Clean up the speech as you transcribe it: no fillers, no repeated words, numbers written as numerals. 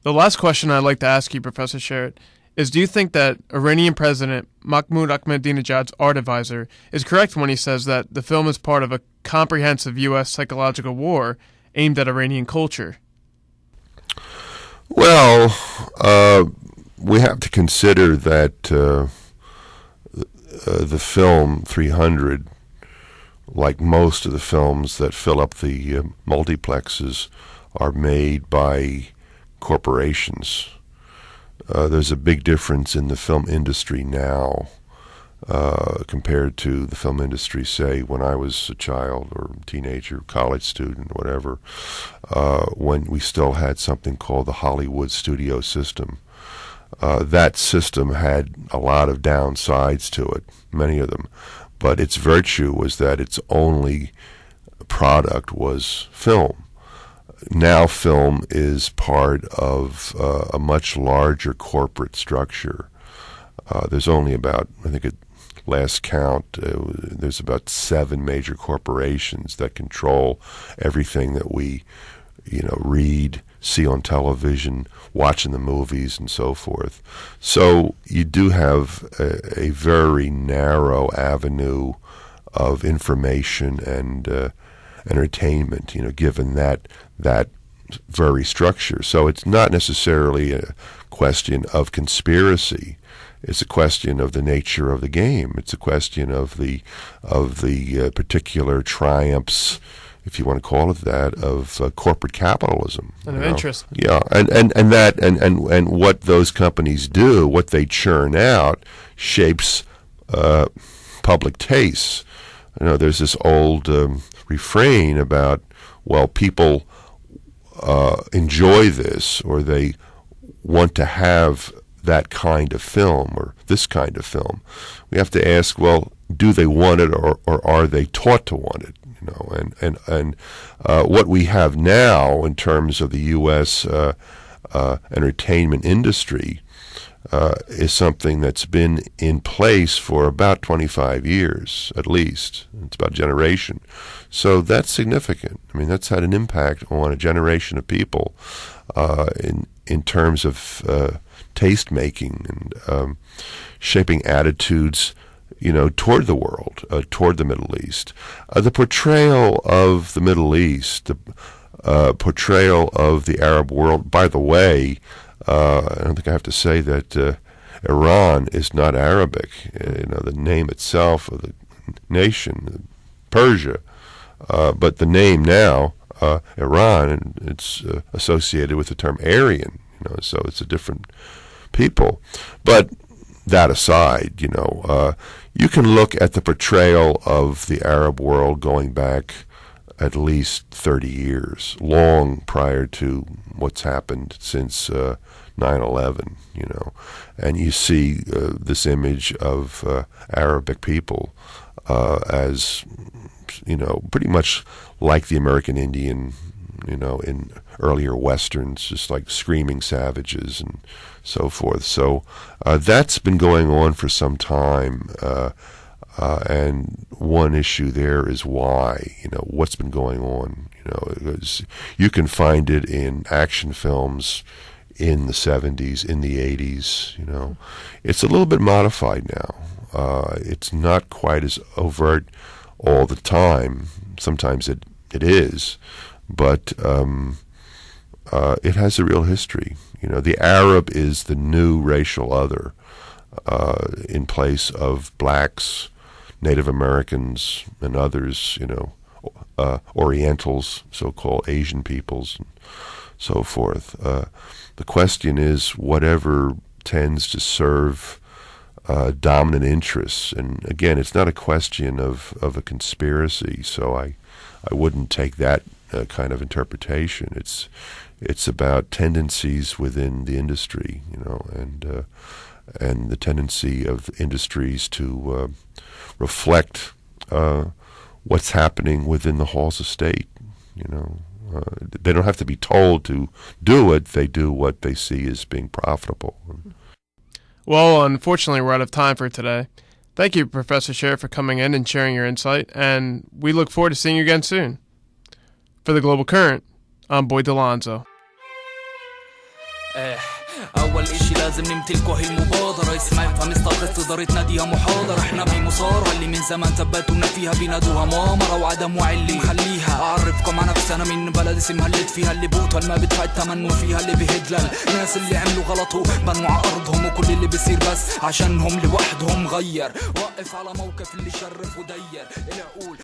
The last question I'd like to ask you, Professor Sharrett, is do you think that Iranian President Mahmoud Ahmadinejad's art advisor is correct when he says that the film is part of a comprehensive U.S. psychological war aimed at Iranian culture? Well, we have to consider that the film 300, like most of the films that fill up the multiplexes, are made by corporations. There's a big difference in the film industry now compared to the film industry, say, when I was a child or teenager, college student, whatever, when we still had something called the Hollywood studio system. That system had a lot of downsides to it, many of them, but its virtue was that its only product was film. Now film is part of a much larger corporate structure. There's only about, I think at last count, there's about 7 major corporations that control everything that we, read, see on television, watch in the movies, and so forth. So you do have a very narrow avenue of information and entertainment, given that very structure. So it's not necessarily a question of conspiracy. It's a question of the nature of the game. It's a question of the particular triumphs, if you want to call it that, of corporate capitalism. And of interest. Yeah, and what those companies do, what they churn out, shapes public tastes. There's this old refrain about, well, people enjoy this, or they want to have that kind of film or this kind of film. We have to ask, well, do they want it, or are they taught to want it? And what we have now in terms of the U.S. Entertainment industry is something that's been in place for about 25 years, at least. It's about a generation. So that's significant. I mean, that's had an impact on a generation of people in terms of taste making and shaping attitudes, toward the world, toward the Middle East. The portrayal of the Middle East, the portrayal of the Arab world, by the way, I don't think I have to say that Iran is not Arabic. The name itself of the nation, Persia, but the name now, Iran, and it's associated with the term Aryan. So it's a different people. But that aside, you can look at the portrayal of the Arab world going back at least 30 years, long prior to what's happened since 9/11, and you see this image of Arabic people as, pretty much like the American Indian, in earlier westerns, just like screaming savages and so forth. So that's been going on for some time, and one issue there is why, what's been going on. You can find it in action films in the 70s, in the 80s. It's a little bit modified now. It's not quite as overt all the time. Sometimes it is, but it has a real history. The Arab is the new racial other in place of blacks, Native Americans, and others, Orientals, so-called Asian peoples, and so forth. The question is whatever tends to serve dominant interests. And again, it's not a question of a conspiracy, so I wouldn't take that kind of interpretation. It's about tendencies within the industry, and the tendency of industries to reflect what's happening within the halls of state. They don't have to be told to do it. They do what they see as being profitable. Well, unfortunately, we're out of time for today. Thank you, Professor Sharrett, for coming in and sharing your insight, and we look forward to seeing you again soon. For the Global Current, I'm Boyd DeLonzo. اول اشي لازم نمتلكه هي المبادرة، اسمها يفهم استغرق إدارة ناديها محاضرة. احنا بمصارعة اللي من زمان ثبتونا فيها بينادوها مامرة، وعدم وعي اللي مخليها. اعرفكم عن نفسي، انا من بلد اسمها اللي فيها اللي بوتها ما بدفع الثمن، وفيها اللي بهدلن الناس اللي عملوا غلطوا بنوا على ارضهم، وكل اللي بيصير بس عشانهم لوحدهم غير. وقف على موقف اللي شرف ودير العقول